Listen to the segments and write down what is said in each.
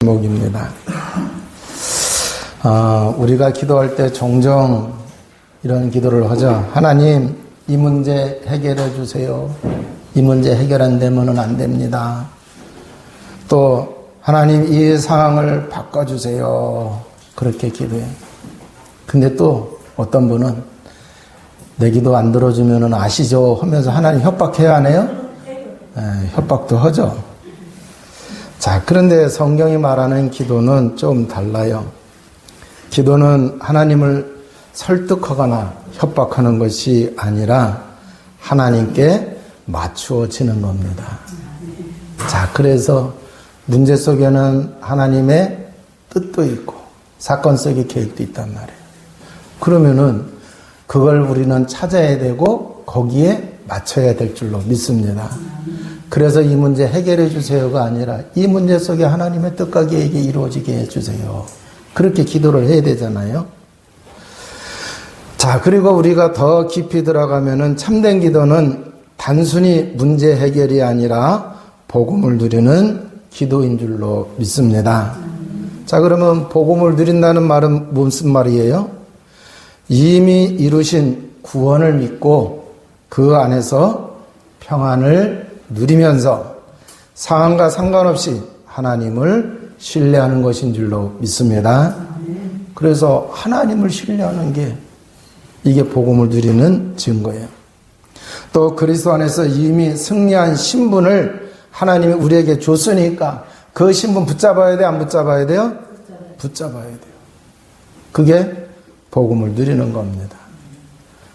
제목입니다. 우리가 기도할 때 종종 이런 기도를 하죠. 하나님, 이 문제 해결해 주세요. 이 문제 해결 안 되면 안 됩니다. 또 하나님, 이 상황을 바꿔주세요. 그렇게 기도해요. 근데 또 어떤 분은 내 기도 안 들어주면 아시죠? 하면서 하나님 협박해야 하네요? 협박도 하죠. 자, 그런데 성경이 말하는 기도는 좀 달라요. 기도는 하나님을 설득하거나 협박하는 것이 아니라 하나님께 맞추어지는 겁니다. 자, 그래서 문제 속에는 하나님의 뜻도 있고 사건 속의 계획도 있단 말이에요. 그러면은 그걸 우리는 찾아야 되고 거기에 맞춰야 될 줄로 믿습니다. 그래서 이 문제 해결해 주세요가 아니라 이 문제 속에 하나님의 뜻과 계획이 이루어지게 해주세요. 그렇게 기도를 해야 되잖아요. 자, 그리고 우리가 더 깊이 들어가면은 참된 기도는 단순히 문제 해결이 아니라 복음을 누리는 기도인 줄로 믿습니다. 자, 그러면 복음을 누린다는 말은 무슨 말이에요? 이미 이루신 구원을 믿고 그 안에서 평안을 누리면서 상황과 상관없이 하나님을 신뢰하는 것인 줄로 믿습니다. 그래서 하나님을 신뢰하는 게 이게 복음을 누리는 증거예요. 또 그리스도 안에서 이미 승리한 신분을 하나님이 우리에게 줬으니까 그 신분 붙잡아야 돼, 안 붙잡아야 돼요? 붙잡아야 돼요. 그게 복음을 누리는 겁니다.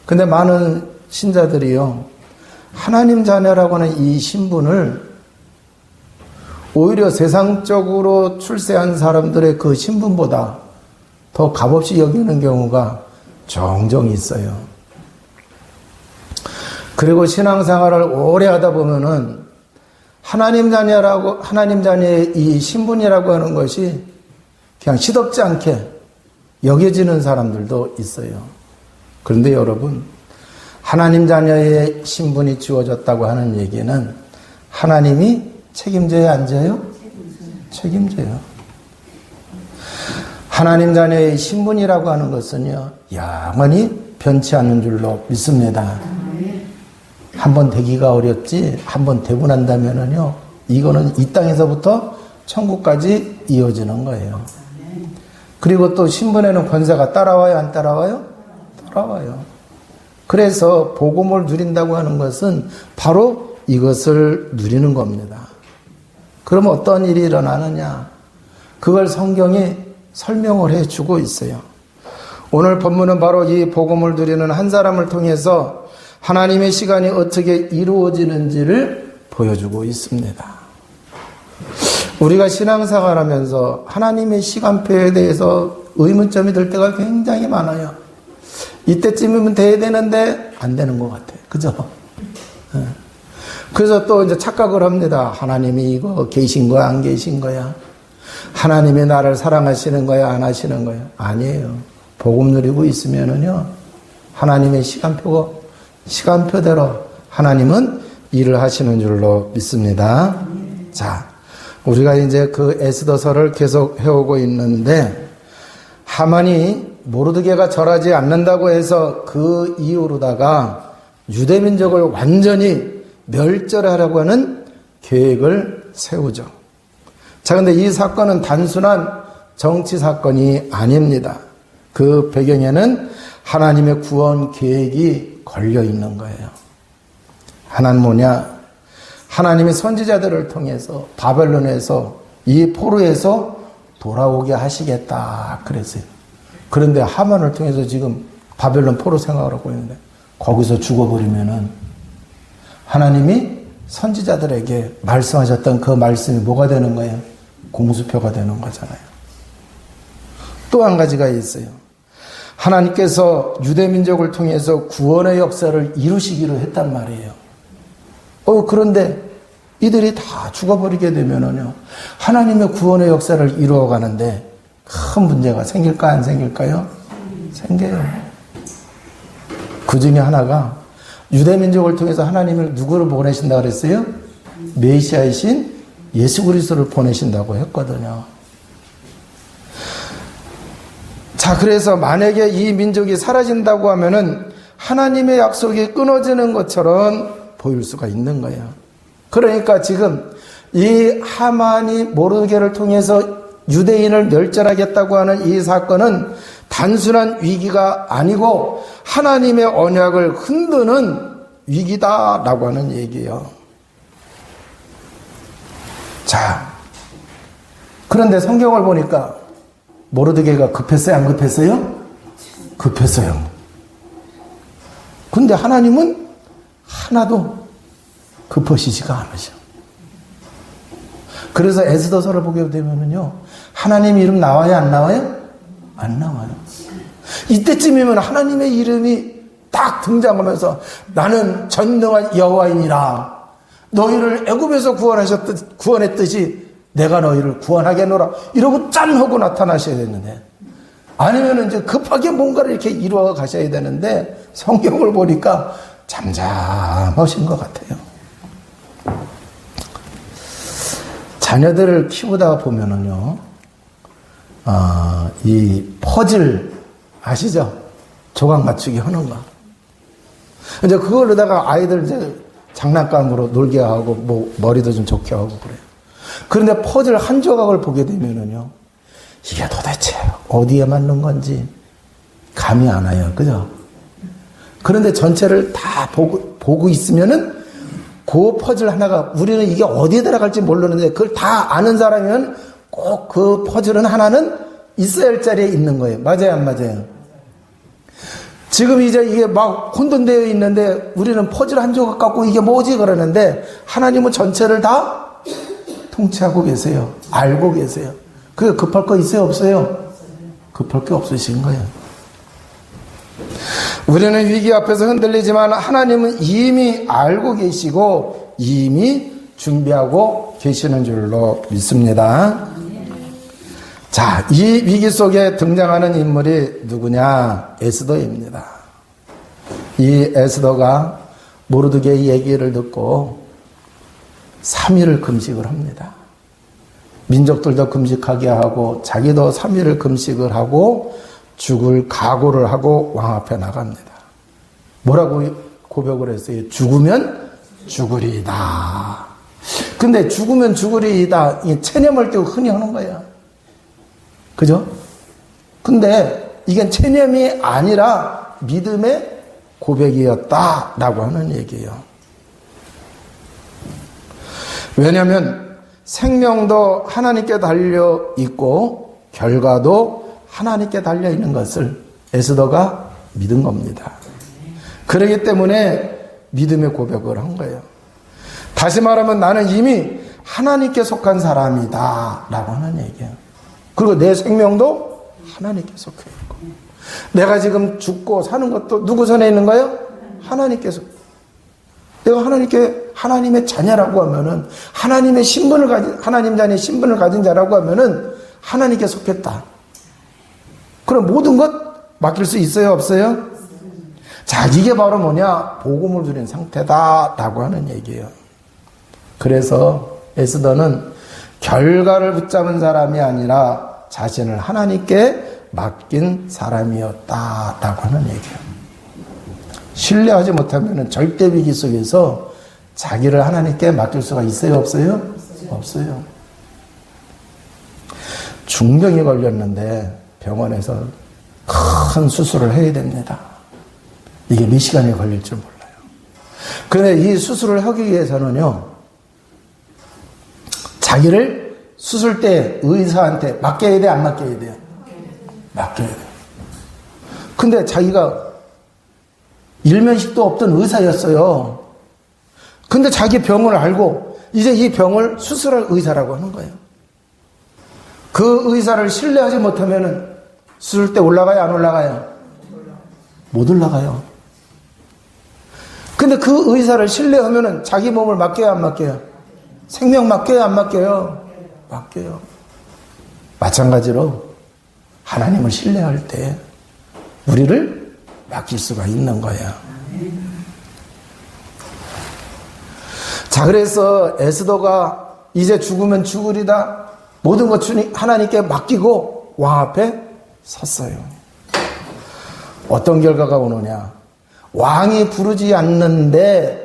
근데 많은 신자들이요, 하나님 자녀라고 하는 이 신분을 오히려 세상적으로 출세한 사람들의 그 신분보다 더 값없이 여기는 경우가 종종 있어요. 그리고 신앙생활을 오래 하다 보면은 하나님 자녀의 이 신분이라고 하는 것이 그냥 시덥지 않게 여겨지는 사람들도 있어요. 그런데 여러분, 하나님 자녀의 신분이 주어졌다고 하는 얘기는 하나님이 책임져야 안 져요? 책임져요. 하나님 자녀의 신분이라고 하는 것은요, 영원히 변치 않는 줄로 믿습니다. 한번 되기가 어렵지, 한번 되고 난다면은요, 이거는 이 땅에서부터 천국까지 이어지는 거예요. 그리고 또 신분에는 권세가 따라와요, 안 따라와요? 따라와요. 그래서 복음을 누린다고 하는 것은 바로 이것을 누리는 겁니다. 그럼 어떤 일이 일어나느냐? 그걸 성경이 설명을 해주고 있어요. 오늘 본문은 바로 이 복음을 누리는 한 사람을 통해서 하나님의 시간이 어떻게 이루어지는지를 보여주고 있습니다. 우리가 신앙생활 하면서 하나님의 시간표에 대해서 의문점이 들 때가 굉장히 많아요. 이때쯤이면 돼야 되는데 안 되는 것 같아요. 그죠? 그래서 또 이제 착각을 합니다. 하나님이 이거 계신 거야, 안 계신 거야? 하나님이 나를 사랑하시는 거야, 안 하시는 거야? 아니에요. 복음 누리고 있으면은요, 하나님의 시간표대로 하나님은 일을 하시는 줄로 믿습니다. 자, 우리가 이제 그 에스더서를 계속 해오고 있는데, 하만이 모르드게가 절하지 않는다고 해서 그 이유로다가 유대민족을 완전히 멸절하려고 하는 계획을 세우죠. 자, 근데 이 사건은 단순한 정치 사건이 아닙니다. 그 배경에는 하나님의 구원 계획이 걸려 있는 거예요. 하나는 뭐냐? 하나님이 선지자들을 통해서 바벨론에서 이 포로에서 돌아오게 하시겠다 그랬어요. 그런데 하만을 통해서 지금 바벨론 포로 생활을 하고 있는데 거기서 죽어버리면은 하나님이 선지자들에게 말씀하셨던 그 말씀이 뭐가 되는 거예요? 공수표가 되는 거잖아요. 또 한 가지가 있어요. 하나님께서 유대민족을 통해서 구원의 역사를 이루시기로 했단 말이에요. 그런데 이들이 다 죽어버리게 되면은요, 하나님의 구원의 역사를 이루어가는데 큰 문제가 생길까, 안 생길까요? 생겨요. 그 중에 하나가 유대민족을 통해서 하나님을 누구를 보내신다고 그랬어요? 메시아이신 예수 그리스도를 보내신다고 했거든요. 자, 그래서 만약에 이 민족이 사라진다고 하면은 하나님의 약속이 끊어지는 것처럼 보일 수가 있는 거예요. 그러니까 지금 이 하만이 모르드게를 통해서 유대인을 멸절하겠다고 하는 이 사건은 단순한 위기가 아니고 하나님의 언약을 흔드는 위기다라고 하는 얘기예요. 자, 그런데 성경을 보니까 모르드게가 급했어요? 안 급했어요? 급했어요. 근데 하나님은 하나도 급하시지가 않으셔. 그래서 에스더서를 보게 되면요, 하나님 이름 나와요? 안 나와요? 안 나와요. 이때쯤이면 하나님의 이름이 딱 등장하면서 나는 전능한 여호와이니라. 너희를 애굽에서 구원했듯이 내가 너희를 구원하겠노라. 이러고 짠 하고 나타나셔야 되는데, 아니면 이제 급하게 뭔가를 이렇게 이루어 가셔야 되는데 성경을 보니까 잠잠하신 것 같아요. 자녀들을 키우다 보면은요, 이 퍼즐 아시죠? 조각 맞추기 하는 거. 이제 그걸로다가 아이들 이제 장난감으로 놀게 하고, 뭐, 머리도 좀 좋게 하고 그래요. 그런데 퍼즐 한 조각을 보게 되면은요, 이게 도대체 어디에 맞는 건지 감이 안 와요. 그죠? 그런데 전체를 다 보고 있으면은 그 퍼즐 하나가, 우리는 이게 어디에 들어갈지 모르는데 그걸 다 아는 사람이면 꼭 그 퍼즐은 하나는 있어야 할 자리에 있는 거예요. 맞아요? 안 맞아요? 지금 이제 이게 막 혼돈되어 있는데 우리는 퍼즐 한 조각 갖고 이게 뭐지? 그러는데 하나님은 전체를 다 통치하고 계세요. 알고 계세요. 그게 급할 거 있어요? 없어요? 급할 게 없으신 거예요. 우리는 위기 앞에서 흔들리지만 하나님은 이미 알고 계시고 이미 준비하고 계시는 줄로 믿습니다. 자, 이 위기 속에 등장하는 인물이 누구냐? 에스더입니다. 이 에스더가 모르드게의 얘기를 듣고 3일을 금식을 합니다. 민족들도 금식하게 하고 자기도 3일을 금식을 하고 죽을 각오를 하고 왕 앞에 나갑니다. 뭐라고 고백을 했어요? 죽으면 죽으리이다. 근데 죽으면 죽으리이다, 이 체념할 때 흔히 하는 거예요. 그죠? 근데 이게 체념이 아니라 믿음의 고백이었다라고 하는 얘기예요. 왜냐하면 생명도 하나님께 달려 있고 결과도 하나님께 달려 있는 것을 에스더가 믿은 겁니다. 그렇기 때문에 믿음의 고백을 한 거예요. 다시 말하면 나는 이미 하나님께 속한 사람이다 라고 하는 얘기예요. 그리고 내 생명도 하나님께 속해 있고, 내가 지금 죽고 사는 것도 누구 손에 있는 거예요? 하나님께 속. 내가 하나님의 자녀라고 하면은, 하나님의 신분을 가진, 하나님 자녀의 신분을 가진 자라고 하면은 하나님께 속했다. 그럼 모든 것 맡길 수 있어요? 없어요? 자, 이게 바로 뭐냐? 복음을 누린 상태다라고 하는 얘기예요. 그래서 에스더는 결과를 붙잡은 사람이 아니라 자신을 하나님께 맡긴 사람이었다라고 하는 얘기예요. 신뢰하지 못하면 절대 위기 속에서 자기를 하나님께 맡길 수가 있어요? 없어요? 없어요. 중병이 걸렸는데 병원에서 큰 수술을 해야 됩니다. 이게 몇 시간이 걸릴 줄 몰라요. 그런데 이 수술을 하기 위해서는요, 자기를 수술 때 의사한테 맡겨야 돼, 안 맡겨야 돼요? 맡겨야 돼요. 근데 자기가 일면식도 없던 의사였어요. 근데 자기 병을 알고 이제 이 병을 수술할 의사라고 하는 거예요. 그 의사를 신뢰하지 못하면은 수술 때 올라가요, 안 올라가요? 못 올라가요. 근데 그 의사를 신뢰하면은 자기 몸을 맡겨요, 안 맡겨요? 생명 맡겨요, 안 맡겨요? 맡겨요. 마찬가지로 하나님을 신뢰할 때 우리를 맡길 수가 있는 거예요. 자, 그래서 에스더가 이제 죽으면 죽으리다, 모든 것 하나님께 맡기고 왕 앞에 섰어요. 어떤 결과가 오느냐? 왕이 부르지 않는데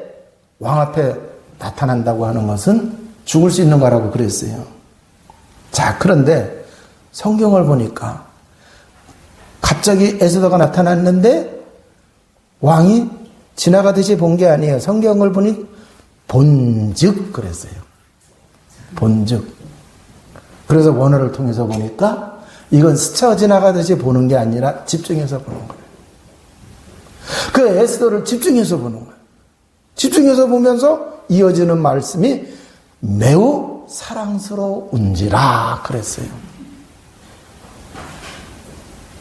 왕 앞에 나타난다고 하는 것은 죽을 수 있는 거라고 그랬어요. 자, 그런데 성경을 보니까 갑자기 에스더가 나타났는데 왕이 지나가듯이 본 게 아니에요. 성경을 보니 본즉 그랬어요. 본즉. 그래서 원어를 통해서 보니까 이건 스쳐 지나가듯이 보는 게 아니라 집중해서 보는 거예요. 그 에스더를 집중해서 보는 거예요. 집중해서 보면서 이어지는 말씀이 매우 사랑스러운지라 그랬어요.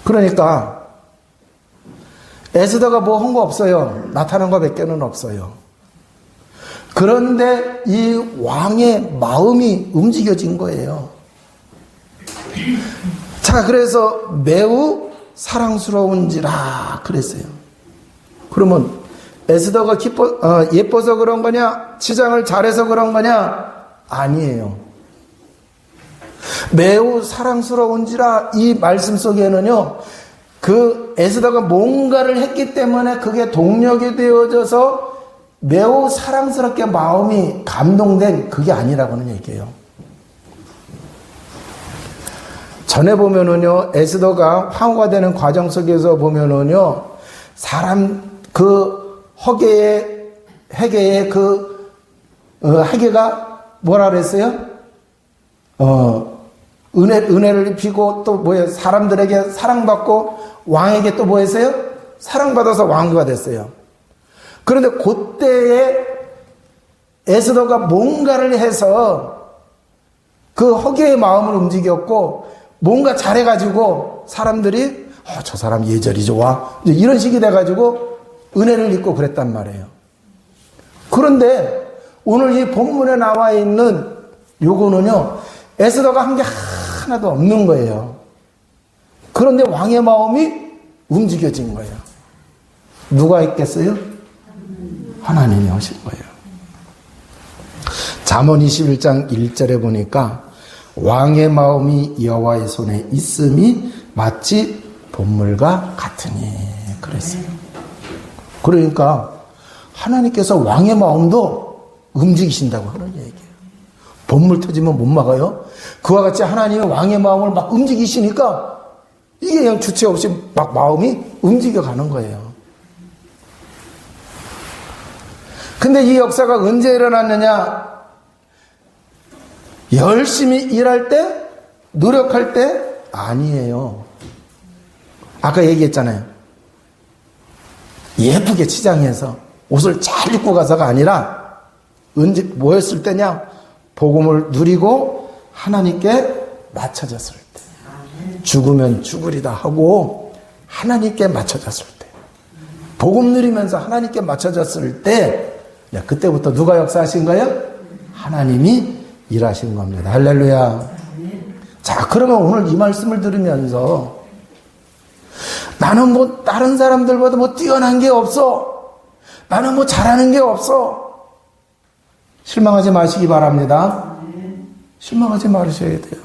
그러니까 에스더가 뭐 한 거 없어요. 나타난 거 몇 개는 없어요. 그런데 이 왕의 마음이 움직여진 거예요. 자, 그래서 매우 사랑스러운지라 그랬어요. 그러면 에스더가 예뻐서 그런 거냐? 치장을 잘해서 그런 거냐? 아니에요. 매우 사랑스러운지라 이 말씀 속에는요, 그 에스더가 뭔가를 했기 때문에 그게 동력이 되어져서 매우 사랑스럽게 마음이 감동된 그게 아니라고는 얘기해요. 전에 보면은요, 에스더가 황후가 되는 과정 속에서 보면은요, 사람, 헤게의 헤게가 뭐라 그랬어요? 은혜를 입히고 또 뭐예요? 사람들에게 사랑받고 왕에게 또 뭐 했어요? 사랑받아서 왕후가 됐어요. 그런데 그때에 에스더가 뭔가를 해서 그 허게의 마음을 움직였고 뭔가 잘해가지고 사람들이 저 사람 예절이 좋아 이런 식이 돼가지고 은혜를 입고 그랬단 말이에요. 그런데 오늘 이 본문에 나와 있는 요거는요, 에스더가 한 게 하나도 없는 거예요. 그런데 왕의 마음이 움직여진 거예요. 누가 있겠어요? 하나님이 하신 거예요. 잠언 21장 1절에 보니까 왕의 마음이 여호와의 손에 있음이 마치 본물과 같으니 그랬어요. 그러니까 하나님께서 왕의 마음도 움직이신다고 하는 얘기예요. 본물 터지면 못 막아요. 그와 같이 하나님이 왕의 마음을 막 움직이시니까 이게 그냥 주체 없이 막 마음이 움직여가는 거예요. 근데 이 역사가 언제 일어났느냐? 열심히 일할 때? 노력할 때? 아니에요. 아까 얘기했잖아요. 예쁘게 치장해서 옷을 잘 입고 가서가 아니라 언제 뭐였을 때냐? 복음을 누리고 하나님께 맞춰졌을 때. 죽으면 죽으리다 하고 하나님께 맞춰졌을 때. 복음 누리면서 하나님께 맞춰졌을 때 그때부터 누가 역사하신 거예요? 하나님이 일하신 겁니다. 할렐루야. 자, 그러면 오늘 이 말씀을 들으면서 나는 뭐 다른 사람들보다 뭐 뛰어난 게 없어. 나는 뭐 잘하는 게 없어. 실망하지 마시기 바랍니다. 실망하지 마셔야 돼요.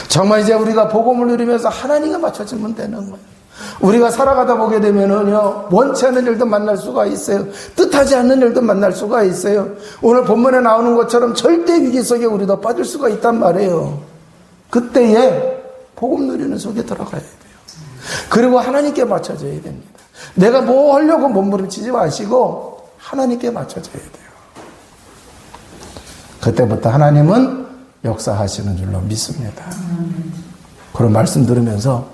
정말 이제 우리가 복음을 누리면서 하나님과 맞춰지면 되는 거예요. 우리가 살아가다 보게 되면은요, 원치 않는 일도 만날 수가 있어요. 뜻하지 않는 일도 만날 수가 있어요. 오늘 본문에 나오는 것처럼 절대 위기 속에 우리도 빠질 수가 있단 말이에요. 그때에 복음 누리는 속에 들어가야 돼요. 그리고 하나님께 맞춰져야 됩니다. 내가 뭐 하려고 몸부림치지 마시고 하나님께 맞춰져야 돼요. 그때부터 하나님은 역사하시는 줄로 믿습니다. 그런 말씀 들으면서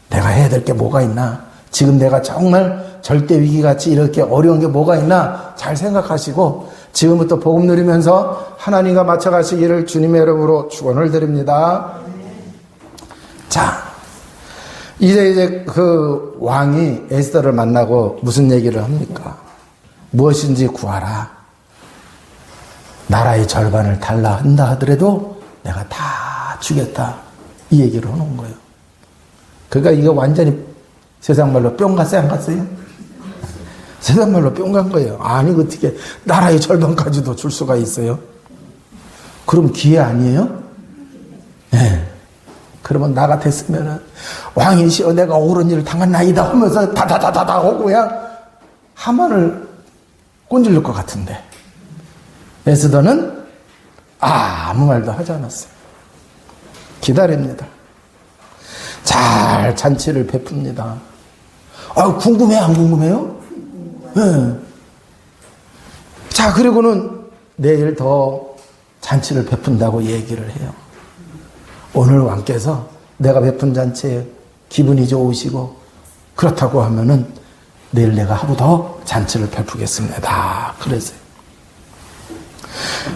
내가 해야 될 게 뭐가 있나? 지금 내가 정말 절대 위기같이 이렇게 어려운 게 뭐가 있나? 잘 생각하시고 지금부터 복음 누리면서 하나님과 맞춰가시기를 주님의 이름으로 축원을 드립니다. 자, 이제 그 왕이 에스더를 만나고 무슨 얘기를 합니까? 무엇인지 구하라. 나라의 절반을 달라 한다 하더라도 내가 다 주겠다. 이 얘기를 하는 거예요. 그러니까 이거 완전히 세상 말로 뿅 갔어요? 안 갔어요? 세상 말로 뿅 간 거예요. 아니, 어떻게 나라의 절반까지도 줄 수가 있어요? 그럼 기회 아니에요? 네. 그러면 나 같았으면은 왕이시여 내가 옳은 일을 당한나이다 하면서 다다다다다 하고 그냥 하만을 꼰질릴 것 같은데 에스더는 아무 말도 하지 않았어요. 기다립니다. 잘 잔치를 베풉니다. 궁금해 안 궁금해요? 네. 자, 그리고는 내일 더 잔치를 베푼다고 얘기를 해요. 오늘 왕께서 내가 베푼 잔치에 기분이 좋으시고 그렇다고 하면은 내일 내가 하루 더 잔치를 베푸겠습니다. 그랬어요.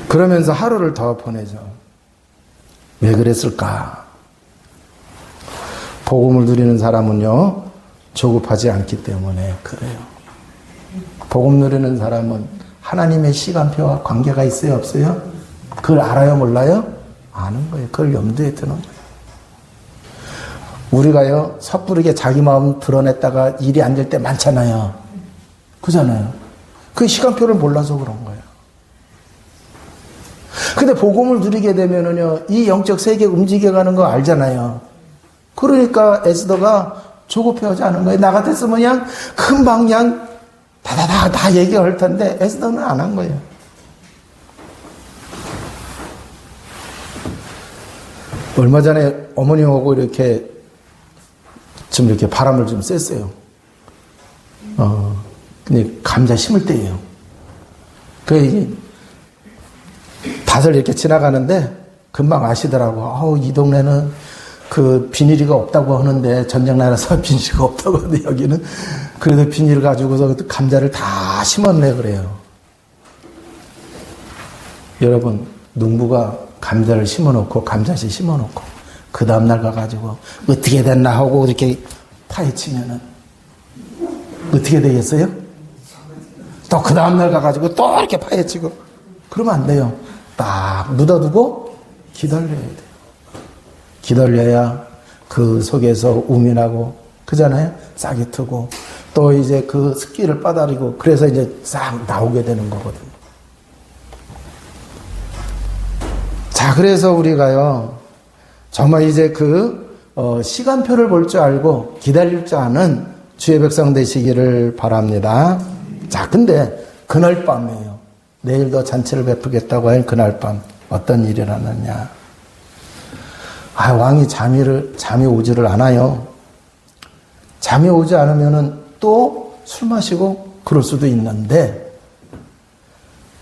그러면서 하루를 더 보내죠. 왜 그랬을까? 복음을 누리는 사람은요, 조급하지 않기 때문에 그래요. 복음 누리는 사람은 하나님의 시간표와 관계가 있어요, 없어요? 그걸 알아요, 몰라요? 아는 거예요. 그걸 염두에 두는 거예요. 우리가요, 섣부르게 자기 마음 드러냈다가 일이 안 될 때 많잖아요. 그잖아요. 그 시간표를 몰라서 그런 거예요. 근데 복음을 누리게 되면은요, 이 영적 세계 움직여가는 거 알잖아요. 그러니까 에스더가 조급해하지 않은 거예요. 나 같았으면 그냥 금방 그냥 다 얘기할 텐데 에스더는 안 한 거예요. 얼마 전에 어머님하고 이렇게 좀 이렇게 바람을 좀 쐈어요. 근데 감자 심을 때예요. 그 밭을 이렇게 지나가는데 금방 아시더라고. 이 동네는 그 비닐이가 없다고 하는데 전쟁 나라서 비닐이가 없다고 하는데 여기는 그래도 비닐 가지고서 감자를 다 심었네 그래요. 여러분, 농부가 감자를 심어놓고 감자씨 심어놓고 그 다음날 가가지고 어떻게 됐나 하고 이렇게 파헤치면은 어떻게 되겠어요? 또 그 다음날 가가지고 또 이렇게 파헤치고 그러면 안 돼요. 딱 묻어두고 기다려야 돼요. 기다려야 그 속에서 우민하고 그잖아요. 싹이 트고 또 이제 그 습기를 빨아들이고 그래서 이제 싹 나오게 되는 거거든요. 자, 그래서 우리가요, 정말 이제 시간표를 볼 줄 알고 기다릴 줄 아는 주의 백성 되시기를 바랍니다. 자, 근데 그날 밤이에요. 내일도 잔치를 베푸겠다고 한 그날 밤 어떤 일이 일어났냐. 왕이 잠이 오지를 않아요. 잠이 오지 않으면은 또 술 마시고 그럴 수도 있는데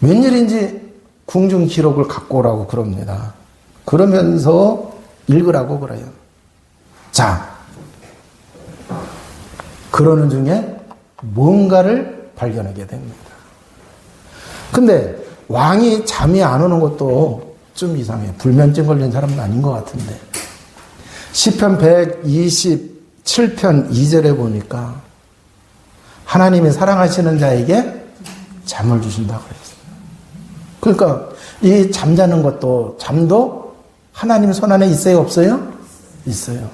웬일인지 궁중 기록을 갖고 오라고 그럽니다. 그러면서 읽으라고 그래요. 자, 그러는 중에 뭔가를 발견하게 됩니다. 근데 왕이 잠이 안 오는 것도 좀 이상해요. 불면증 걸린 사람은 아닌 것 같은데. 시편 127편 2절에 보니까 하나님이 사랑하시는 자에게 잠을 주신다고 그랬어요. 그러니까 이 잠자는 것도 잠도 하나님 손 안에 있어요, 없어요? 있어요.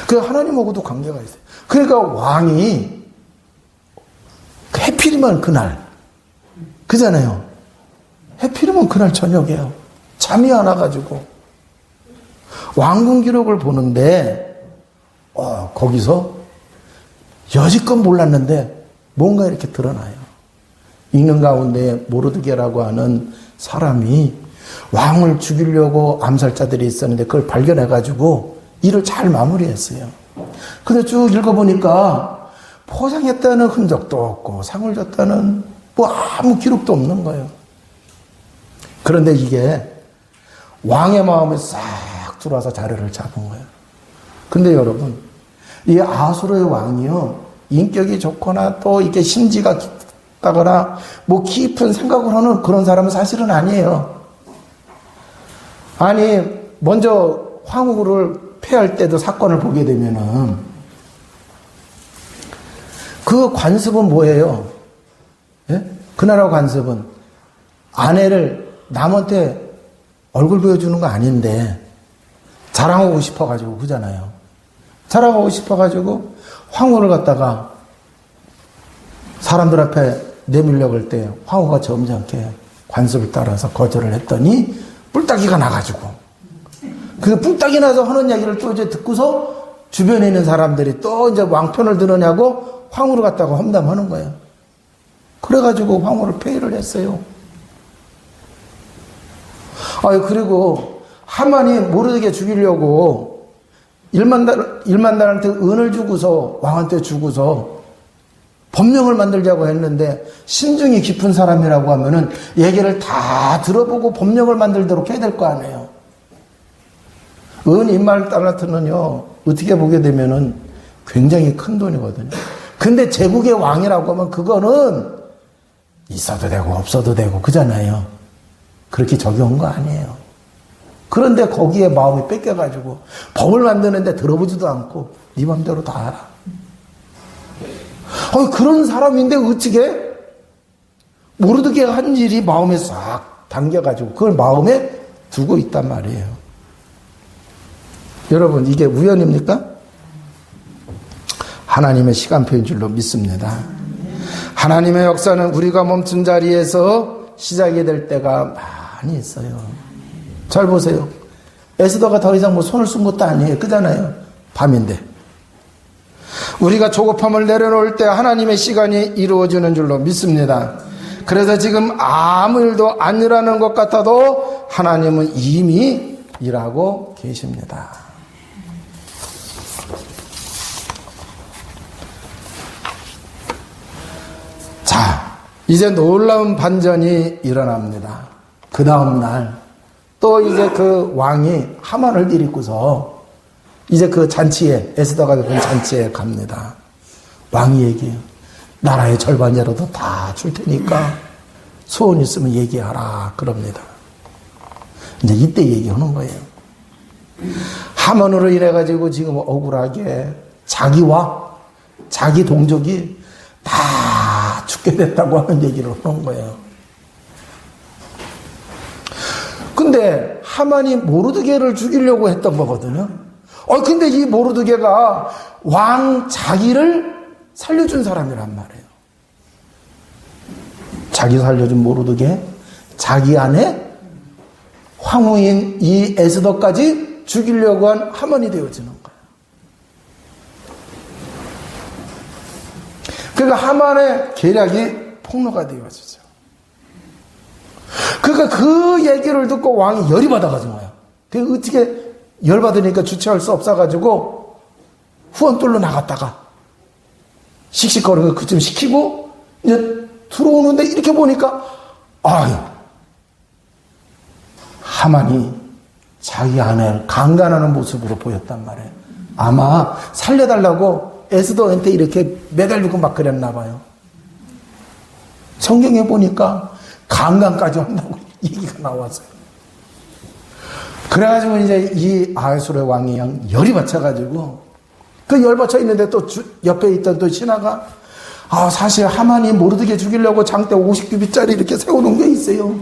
그 하나님하고도 관계가 있어요. 그러니까 왕이 해필이면 그날 그잖아요. 해필이면 그날 저녁이에요. 잠이 안 와가지고 왕궁 기록을 보는데 거기서 여지껏 몰랐는데 뭔가 이렇게 드러나요. 읽는 가운데 모르드게라고 하는 사람이 왕을 죽이려고 암살자들이 있었는데 그걸 발견해가지고 일을 잘 마무리했어요. 근데 쭉 읽어보니까 포상했다는 흔적도 없고 상을 줬다는 아무 기록도 없는 거예요. 그런데 이게 왕의 마음에 싹 들어와서 자리를 잡은 거예요. 근데 여러분, 이 아수르의 왕이요, 인격이 좋거나 또 이렇게 심지가 깊다거나 깊은 생각을 하는 그런 사람은 사실은 아니에요. 아니, 먼저 황후를 폐할 때도 사건을 보게 되면은 그 관습은 뭐예요? 예? 그 나라 관습은 아내를 남한테 얼굴 보여주는 거 아닌데 자랑하고 싶어가지고 그잖아요. 자랑하고 싶어가지고 황후를 갖다가 사람들 앞에 내밀려갈 때 황후가 점잖게 관습을 따라서 거절을 했더니 뿔따기가 나가지고 그 뿔딱이 나서 하는 얘기를 또 이제 듣고서 주변에 있는 사람들이 또 이제 왕편을 드느냐고 황후를 갖다가 험담하는 거예요. 그래가지고 황후를 폐위를 했어요. 그리고 하만이 모르게 죽이려고 일만단한테 은을 주고서 왕한테 주고서 법령을 만들자고 했는데 신중이 깊은 사람이라고 하면은 얘기를 다 들어보고 법령을 만들도록 해야 될 거 아니에요. 은 일만달란트는요 어떻게 보게 되면은 굉장히 큰 돈이거든요. 근데 제국의 왕이라고 하면 그거는 있어도 되고 없어도 되고 그잖아요. 그렇게 적용한 거 아니에요. 그런데 거기에 마음이 뺏겨가지고 법을 만드는데 들어보지도 않고 네 맘대로 다 하라. 그런 사람인데 어떻게 모르드게가 한 일이 마음에 싹 당겨가지고 그걸 마음에 두고 있단 말이에요. 여러분 이게 우연입니까? 하나님의 시간표인 줄로 믿습니다. 하나님의 역사는 우리가 멈춘 자리에서 시작이 될 때가 많이 있어요. 잘 보세요. 에스더가 더 이상 손을 쓴 것도 아니에요. 그잖아요. 밤인데. 우리가 조급함을 내려놓을 때 하나님의 시간이 이루어지는 줄로 믿습니다. 그래서 지금 아무 일도 안 일하는 것 같아도 하나님은 이미 일하고 계십니다. 자, 이제 놀라운 반전이 일어납니다. 그 다음날 또 이제 그 왕이 하만을 데리고서 이제 그 잔치에 에스더가 그 잔치에 갑니다. 왕이 얘기해요. 나라의 절반이라도 다 줄 테니까 소원 있으면 얘기하라 그럽니다. 이제 이때 얘기하는 거예요. 하만으로 인해 가지고 지금 억울하게 자기와 자기 동족이 다 죽게 됐다고 하는 얘기를 하는 거예요. 근데 하만이 모르드게를 죽이려고 했던 거거든요. 근데 이 모르드게가 왕 자기를 살려준 사람이란 말이에요. 자기 살려준 모르드게, 자기 안에 황후인 이 에스더까지 죽이려고 한 하만이 되어지는 거예요. 그러니까 하만의 계략이 폭로가 되어지죠. 그러니까 그 얘기를 듣고 왕이 열이 받아가지고 와요. 그 어떻게 열받으니까 주체할 수 없어가지고 후원돌로 나갔다가 씩씩거리는 거 그쯤 시키고 이제 들어오는데 이렇게 보니까 하만이 자기 아내를 강간하는 모습으로 보였단 말이에요. 아마 살려달라고 에스더한테 이렇게 매달리고 막 그랬나 봐요. 성경에 보니까 강간까지 한다고 얘기가 나왔어요. 그래가지고 이제 이 아하수르의 왕이 열이 받쳐가지고 그 열 받쳐 있는데 또 옆에 있던 또 신하가 사실 하만이 모르드게 죽이려고 장대 50규빗짜리 이렇게 세워놓은 게 있어요.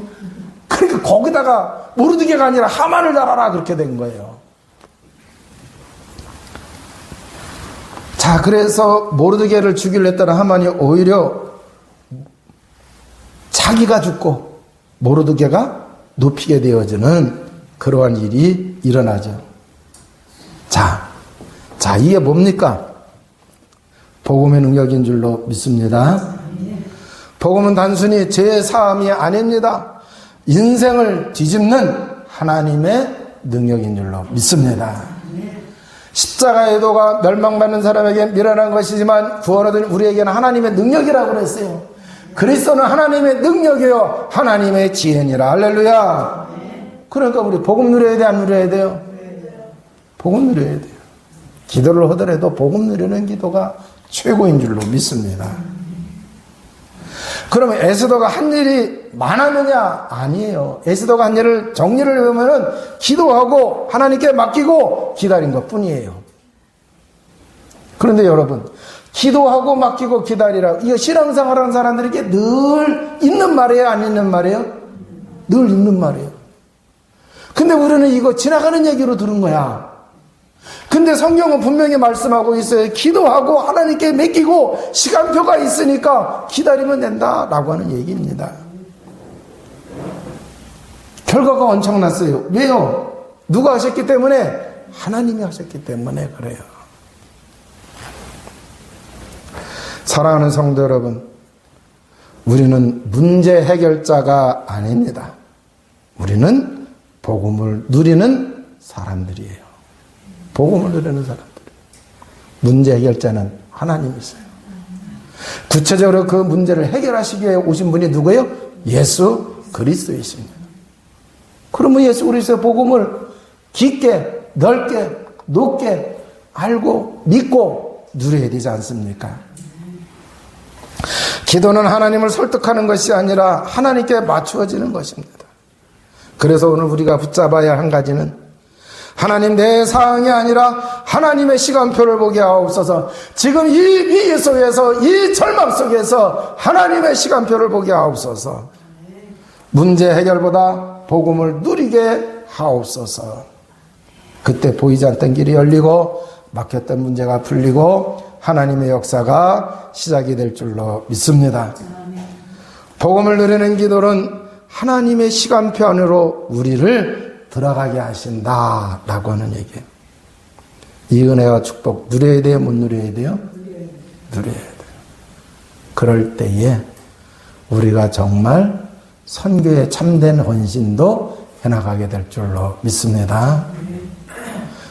그러니까 거기다가 모르드게가 아니라 하만을 달아라 그렇게 된 거예요. 자, 그래서 모르드게를 죽이려 했던 하만이 오히려 자기가 죽고 모르드게가 눕히게 되어지는 그러한 일이 일어나죠. 자, 이게 뭡니까? 복음의 능력인 줄로 믿습니다. 복음은 단순히 제 사함이 아닙니다. 인생을 뒤집는 하나님의 능력인 줄로 믿습니다. 십자가의 의도가 멸망받는 사람에게 미련한 것이지만 구원 얻은 우리에게는 하나님의 능력이라고 그랬어요. 그리스도는 하나님의 능력이요 하나님의 지혜니라. 할렐루야. 그러니까 우리 복음 누려야 돼, 안 누려야 돼요? 복음 누려야 돼요. 기도를 하더라도 복음 누리는 기도가 최고인 줄로 믿습니다. 그러면 에스더가 한 일이 많았느냐? 아니에요. 에스더가 한 일을 정리를 해보면은 기도하고 하나님께 맡기고 기다린 것 뿐이에요. 그런데 여러분, 기도하고 맡기고 기다리라. 이거 신앙생활하는 사람들에게 늘 있는 말이에요? 안 있는 말이에요? 늘 있는 말이에요. 근데 우리는 이거 지나가는 얘기로 들은 거야. 근데 성경은 분명히 말씀하고 있어요. 기도하고 하나님께 맡기고 시간표가 있으니까 기다리면 된다라고 하는 얘기입니다. 결과가 엄청났어요. 왜요? 누가 하셨기 때문에? 하나님이 하셨기 때문에 그래요. 사랑하는 성도 여러분, 우리는 문제 해결자가 아닙니다. 우리는 복음을 누리는 사람들이에요. 복음을 누리는 사람들. 문제 해결자는 하나님이세요. 구체적으로 그 문제를 해결하시기 위해 오신 분이 누구예요? 예수 그리스도이십니다. 그러면 예수 그리스도의 복음을 깊게, 넓게, 높게 알고 믿고 누려야 되지 않습니까? 기도는 하나님을 설득하는 것이 아니라 하나님께 맞추어지는 것입니다. 그래서 오늘 우리가 붙잡아야 할 한 가지는 하나님, 내 상황이 아니라 하나님의 시간표를 보게 하옵소서. 지금 이 위기 속에서, 이 절망 속에서 하나님의 시간표를 보게 하옵소서. 문제 해결보다 복음을 누리게 하옵소서. 그때 보이지 않던 길이 열리고 막혔던 문제가 풀리고 하나님의 역사가 시작이 될 줄로 믿습니다. 복음을 누리는 기도는 하나님의 시간표 안으로 우리를 들어가게 하신다라고 하는 얘기예요. 이 은혜와 축복 누려야 돼요? 못 누려야 돼요? 누려야 돼요. 그럴 때에 우리가 정말 선교에 참된 헌신도 해나가게 될 줄로 믿습니다.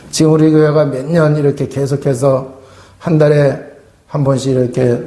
지금 우리 교회가 몇 년 이렇게 계속해서 한 달에 한 번씩 이렇게